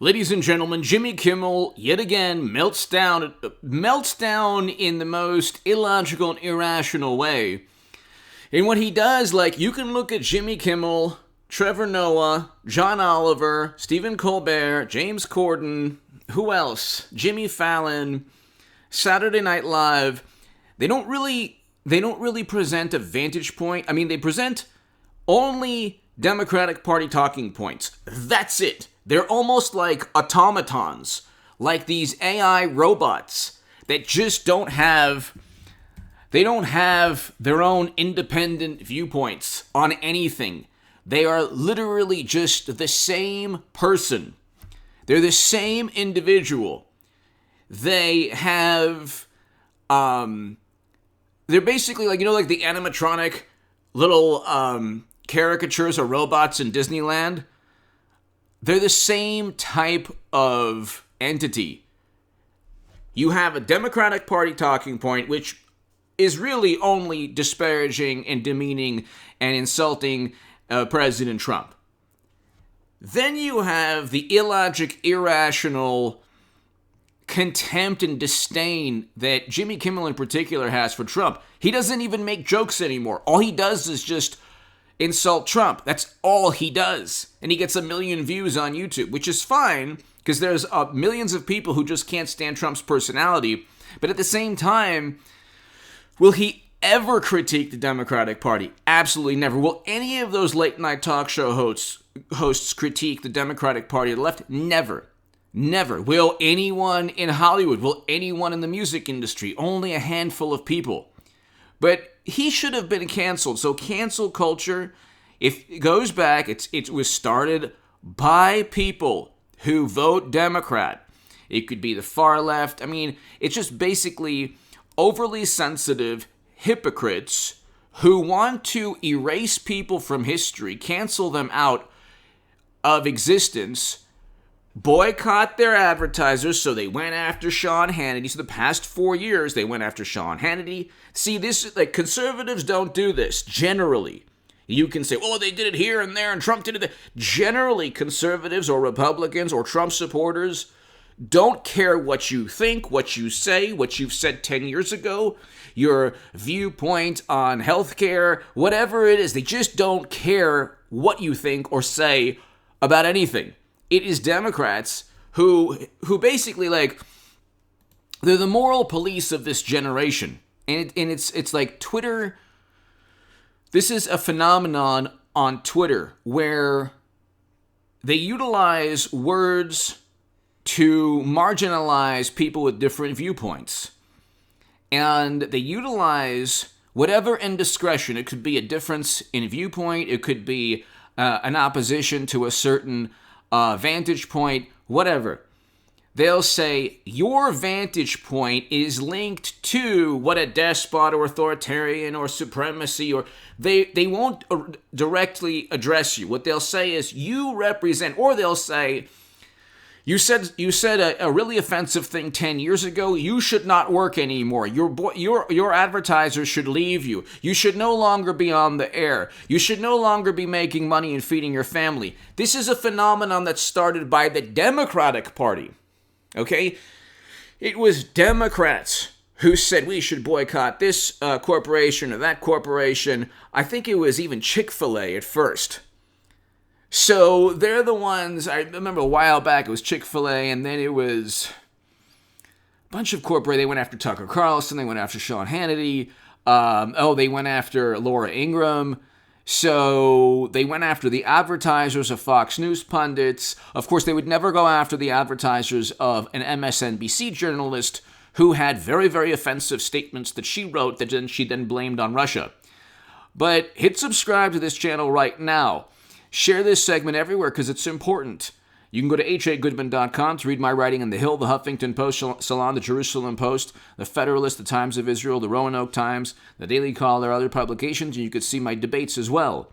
Ladies and gentlemen, Jimmy Kimmel yet again melts down in the most illogical and irrational way. And what he does, like, you can look at Jimmy Kimmel, Trevor Noah, John Oliver, Stephen Colbert, James Corden, who else? Jimmy Fallon, Saturday Night Live. They don't really present a vantage point. I mean, they present only Democratic Party talking points. That's it. They're almost like automatons, like these AI robots that just don't have their own independent viewpoints on anything. They are literally just the same person. They're the same individual. They have, they're basically like the animatronic little caricatures of robots in Disneyland. They're the same type of entity. You have a Democratic Party talking point, which is really only disparaging and demeaning and insulting President Trump. Then you have the illogic, irrational contempt and disdain that Jimmy Kimmel in particular has for Trump. He doesn't even make jokes anymore. All he does is just insult Trump. That's all he does. And he gets 1 million views on YouTube, which is fine because there's millions of people who just can't stand Trump's personality. But at the same time, will he ever critique the Democratic Party? Absolutely never. Will any of those late night talk show hosts critique the Democratic Party or the left? Never. Never. Will anyone in Hollywood? Will anyone in the music industry? Only a handful of people. But he should have been canceled. So cancel culture, if it goes back, it was started by people who vote Democrat. It could be the far left. I mean, it's just basically overly sensitive hypocrites who want to erase people from history, cancel them out of existence, boycott their advertisers. So they went after Sean Hannity. So the past 4 years, they went after Sean Hannity. See, this, like, conservatives don't do this, generally. You can say, oh, they did it here and there, and Trump did it there. Generally, conservatives or Republicans or Trump supporters don't care what you think, what you say, what you've said 10 years ago, your viewpoint on healthcare, whatever it is. They just don't care what you think or say about anything. It is Democrats who basically, like, they're the moral police of this generation. And it's like Twitter. This is a phenomenon on Twitter where they utilize words to marginalize people with different viewpoints. And they utilize whatever indiscretion. It could be a difference in viewpoint. It could be an opposition to a certain vantage point, whatever. They'll say your vantage point is linked to what a despot or authoritarian or supremacy, or they won't directly address you. What they'll say is you represent, or they'll say you said a really offensive thing 10 years ago. You should not work anymore. Your advertisers should leave you. You should no longer be on the air. You should no longer be making money and feeding your family. This is a phenomenon that started by the Democratic Party. Okay? It was Democrats who said we should boycott this corporation or that corporation. I think it was even Chick-fil-A at first. So they're the ones, I remember a while back it was Chick-fil-A, and then it was a bunch of corporate. They went after Tucker Carlson, they went after Sean Hannity, they went after Laura Ingraham. So they went after the advertisers of Fox News pundits. Of course, they would never go after the advertisers of an MSNBC journalist who had very, very offensive statements that she wrote that she then blamed on Russia. But hit subscribe to this channel right now. Share this segment everywhere because it's important. You can go to hagoodman.com to read my writing in The Hill, The Huffington Post, Salon, The Jerusalem Post, The Federalist, The Times of Israel, The Roanoke Times, The Daily Caller, other publications, and you could see my debates as well.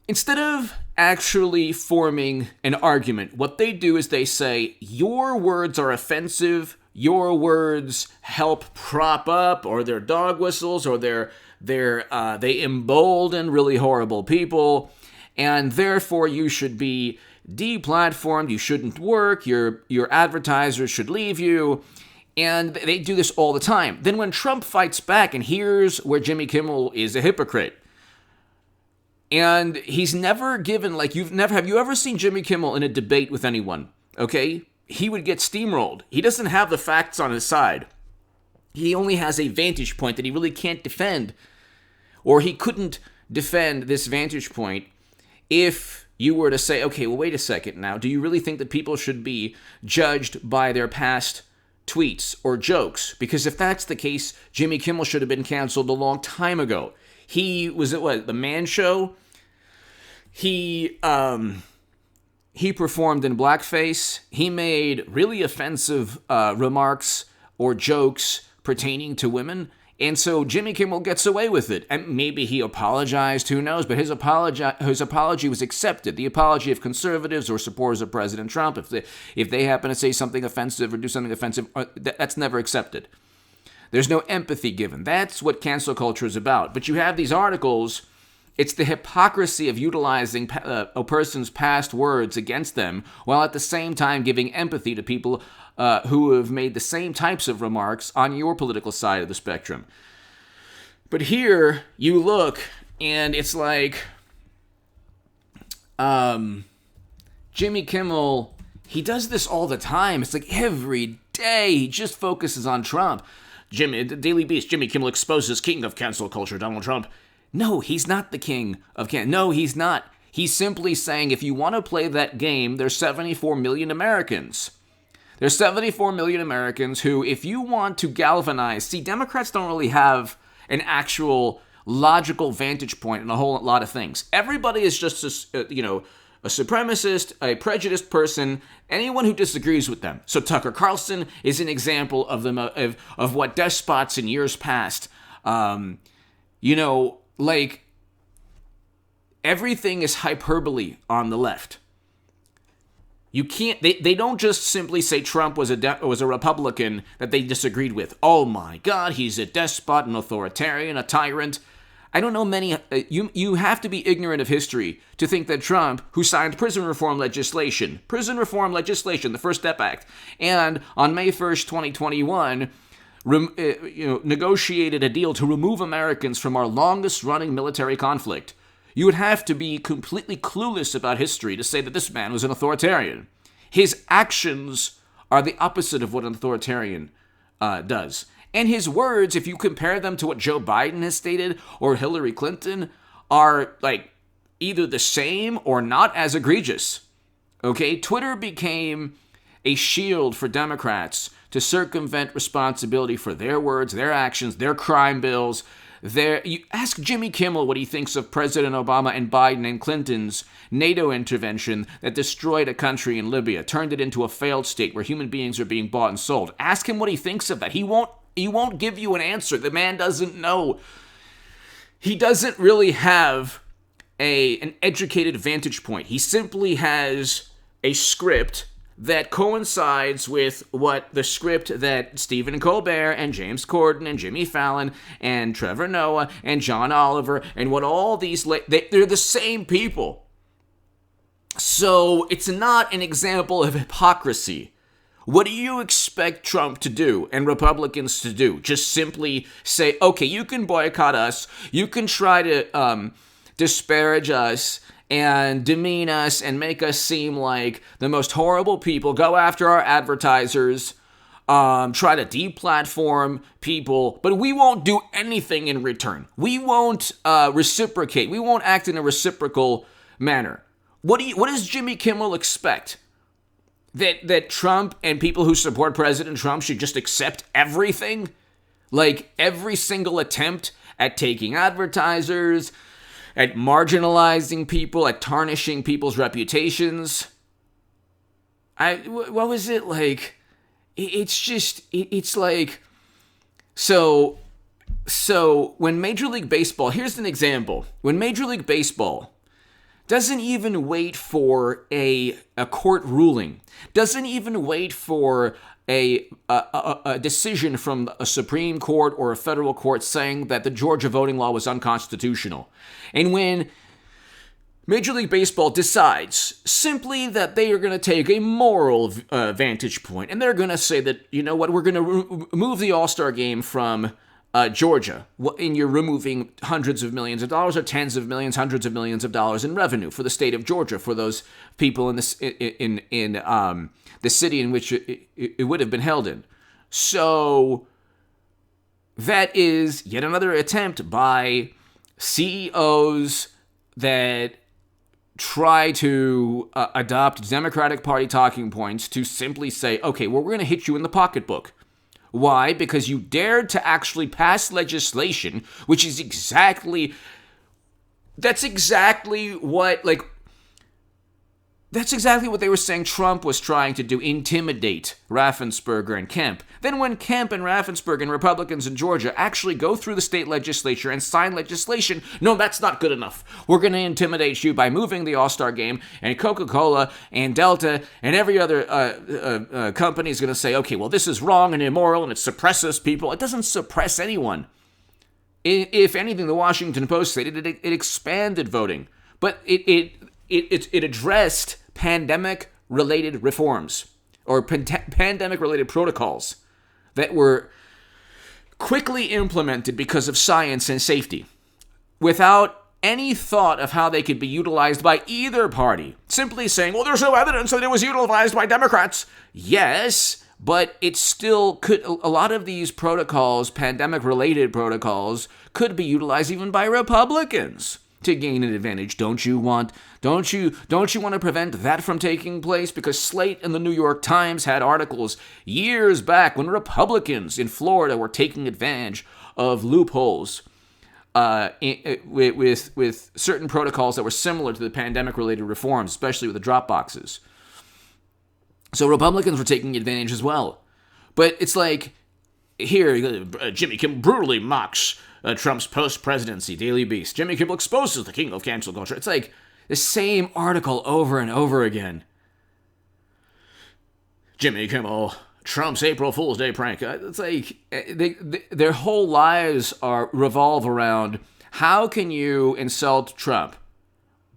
Instead of actually forming an argument, what they do is they say, your words are offensive, your words help prop up, or they're dog whistles, or they embolden really horrible people, and therefore you should be deplatformed, you shouldn't work, your advertisers should leave you. And they do this all the time. Then when Trump fights back, and here's where Jimmy Kimmel is a hypocrite. And he's never given, have you ever seen Jimmy Kimmel in a debate with anyone? Okay? He would get steamrolled. He doesn't have the facts on his side. He only has a vantage point that he really can't defend. Or he couldn't defend this vantage point if you were to say, okay, well, wait a second now. Do you really think that people should be judged by their past tweets or jokes? Because if that's the case, Jimmy Kimmel should have been canceled a long time ago. He was at the Man Show. He performed in blackface. He made really offensive remarks or jokes pertaining to women. And so Jimmy Kimmel gets away with it. And maybe he apologized, who knows? But his apology was accepted. The apology of conservatives or supporters of President Trump, if they happen to say something offensive or do something offensive, that's never accepted. There's no empathy given. That's what cancel culture is about. But you have these articles. It's the hypocrisy of utilizing a person's past words against them while at the same time giving empathy to people who have made the same types of remarks on your political side of the spectrum. But here you look, and it's like Jimmy Kimmel, he does this all the time. It's like every day he just focuses on Trump. The Daily Beast, Jimmy Kimmel exposes king of cancel culture, Donald Trump. No, he's not the king of cancel. No, he's not. He's simply saying if you want to play that game, there's 74 million Americans. There's 74 million Americans who, if you want to galvanize, see, Democrats don't really have an actual logical vantage point in a whole lot of things. Everybody is just, a supremacist, a prejudiced person, anyone who disagrees with them. So Tucker Carlson is an example of them of what despots in years past, everything is hyperbole on the left. You can't. They don't just simply say Trump was a Republican that they disagreed with. Oh my God, he's a despot, an authoritarian, a tyrant. I don't know many. You have to be ignorant of history to think that Trump, who signed prison reform legislation, the First Step Act, and on May 1st, 2021, negotiated a deal to remove Americans from our longest-running military conflict. You would have to be completely clueless about history to say that this man was an authoritarian. His actions are the opposite of what an authoritarian does. And his words, if you compare them to what Joe Biden has stated or Hillary Clinton, are like either the same or not as egregious. Okay? Twitter became a shield for Democrats to circumvent responsibility for their words, their actions, their crime bills. You ask Jimmy Kimmel what he thinks of President Obama and Biden and Clinton's NATO intervention that destroyed a country in Libya, turned it into a failed state where human beings are being bought and sold. Ask him what he thinks of that. He won't give you an answer. The man doesn't know. He doesn't really have an educated vantage point. He simply has a script that coincides with what the script that Stephen Colbert and James Corden and Jimmy Fallon and Trevor Noah and John Oliver and what all these, they're the same people. So it's not an example of hypocrisy. What do you expect Trump to do and Republicans to do? Just simply say, okay, you can boycott us, you can try to disparage us and demean us and make us seem like the most horrible people, go after our advertisers, try to deplatform people, but we won't do anything in return. We won't reciprocate. We won't act in a reciprocal manner. What does Jimmy Kimmel expect? That Trump and people who support President Trump should just accept everything? Like every single attempt at taking advertisers, at marginalizing people, at tarnishing people's reputations. What was it like? It's like, so when Major League Baseball, here's an example. When Major League Baseball doesn't even wait for a court ruling, doesn't even wait for a decision from a Supreme Court or a federal court saying that the Georgia voting law was unconstitutional. And when Major League Baseball decides simply that they are going to take a moral vantage point, and they're going to say that, you know what, we're going to remove the All-Star game from Georgia, and you're removing hundreds of millions of dollars or tens of millions, hundreds of millions of dollars in revenue for the state of Georgia, for those people in this in the city in which it would have been held in. So that is yet another attempt by CEOs that try to adopt Democratic Party talking points to simply say, okay, well, we're going to hit you in the pocketbook. Why? Because you dared to actually pass legislation, which is exactly what they were saying Trump was trying to do, intimidate Raffensperger and Kemp. Then when Kemp and Raffensperger and Republicans in Georgia actually go through the state legislature and sign legislation, no, that's not good enough. We're going to intimidate you by moving the All-Star game, and Coca-Cola and Delta and every other company is going to say, okay, well, this is wrong and immoral and it suppresses people. It doesn't suppress anyone. If anything, the Washington Post stated it expanded voting, but it addressed pandemic-related reforms or pandemic-related protocols that were quickly implemented because of science and safety without any thought of how they could be utilized by either party. Simply saying, well, there's no evidence that it was utilized by Democrats. Yes, but it still could. A lot of these protocols, pandemic-related protocols, could be utilized even by Republicans to gain an advantage. Don't you want to prevent that from taking place? Because Slate and the New York Times had articles years back when Republicans in Florida were taking advantage of loopholes with certain protocols that were similar to the pandemic-related reforms, especially with the drop boxes. So Republicans were taking advantage as well. But it's like, here, Jimmy Kimmel brutally mocks Trump's post-presidency, Daily Beast. Jimmy Kimmel exposes the king of cancel culture. It's like the same article over and over again. Jimmy Kimmel, Trump's April Fool's Day prank. It's like their whole lives revolve around how can you insult Trump?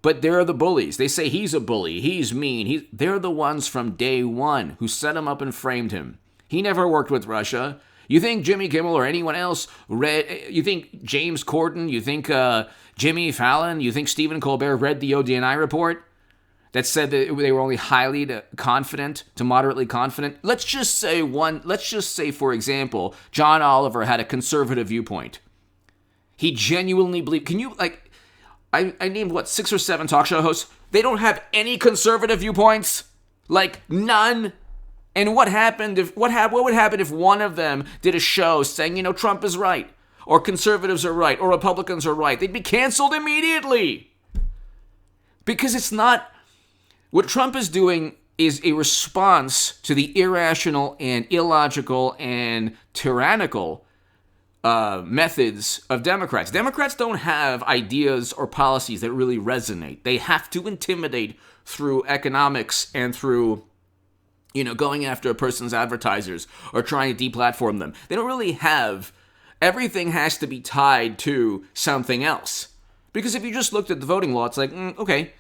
But they're the bullies. They say he's a bully, he's mean. They're the ones from day one who set him up and framed him. He never worked with Russia. You think Jimmy Kimmel or anyone else you think James Corden, you think Jimmy Fallon, you think Stephen Colbert read the ODNI report that said that they were only highly confident to moderately confident? Let's just say, for example, John Oliver had a conservative viewpoint. He genuinely believed, I named, 6 or 7 talk show hosts? They don't have any conservative viewpoints? Like, none? And what would happen if one of them did a show saying, Trump is right, or conservatives are right, or Republicans are right? They'd be canceled immediately. Because it's not, what Trump is doing is a response to the irrational and illogical and tyrannical methods of Democrats. Democrats don't have ideas or policies that really resonate. They have to intimidate through economics and through going after a person's advertisers or trying to deplatform them. They don't really have, everything has to be tied to something else. Because if you just looked at the voting law, it's like, okay,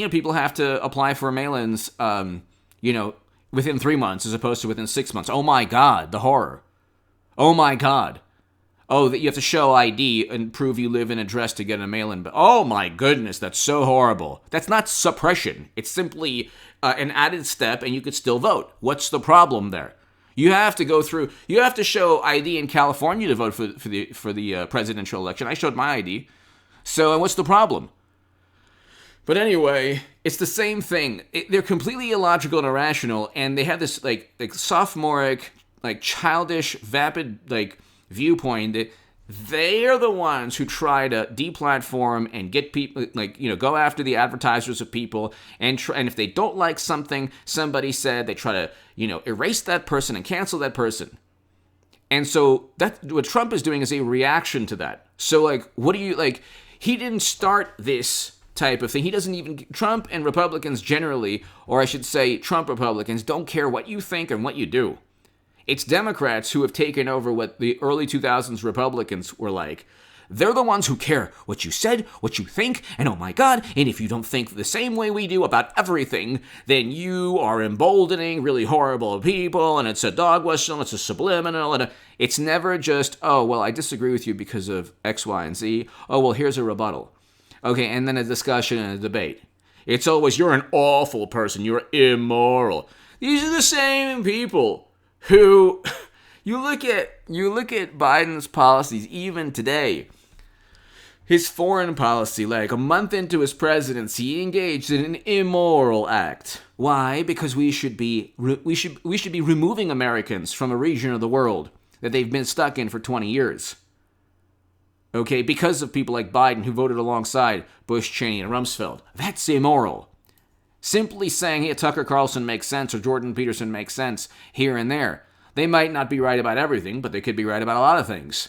people have to apply for mail-ins, within 3 months as opposed to within 6 months. Oh my God, the horror. Oh my God. Oh, that you have to show ID and prove you live in an address to get a mail-in. But oh my goodness, that's so horrible. That's not suppression. It's simply an added step, and you could still vote. What's the problem there? You have to show ID in California to vote for the presidential election. I showed my ID. So what's the problem? But anyway, it's the same thing. They're completely illogical and irrational, and they have this like sophomoric, childish, vapid viewpoint that they are the ones who try to deplatform and get people, go after the advertisers of people, and if they don't like something somebody said, they try to, erase that person and cancel that person. And so what Trump is doing is a reaction to that. So he didn't start this type of thing. He doesn't even, Trump and Republicans generally, or I should say Trump Republicans, don't care what you think and what you do. It's Democrats who have taken over what the early 2000s Republicans were like. They're the ones who care what you said, what you think, and oh my God, and if you don't think the same way we do about everything, then you are emboldening really horrible people, and it's a dog whistle, it's a subliminal, and it's never just, oh, well, I disagree with you because of X, Y, and Z. Oh, well, here's a rebuttal. Okay, and then a discussion and a debate. It's always, you're an awful person, you're immoral. These are the same people who, you look at Biden's policies even today. His foreign policy, like a month into his presidency, he engaged in an immoral act. Why? Because we should be removing Americans from a region of the world that they've been stuck in for 20 years. Okay, because of people like Biden who voted alongside Bush, Cheney, and Rumsfeld. That's immoral. Simply saying, hey, Tucker Carlson makes sense or Jordan Peterson makes sense here and there. They might not be right about everything, but they could be right about a lot of things.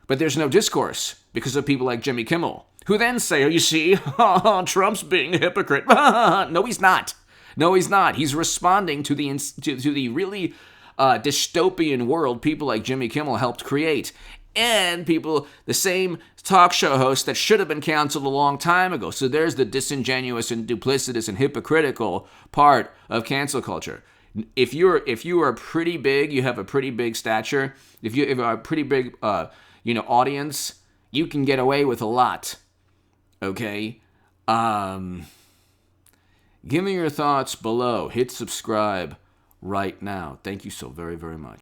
But there's no discourse because of people like Jimmy Kimmel, who then say, oh, you see, Trump's being a hypocrite. No, he's not. No, he's not. He's responding to the really dystopian world people like Jimmy Kimmel helped create. And people, the same talk show hosts that should have been canceled a long time ago. So there's the disingenuous and duplicitous and hypocritical part of cancel culture. If you are pretty big, you have a pretty big stature. If you have a pretty big audience, you can get away with a lot. Okay? Give me your thoughts below. Hit subscribe right now. Thank you so very, very much.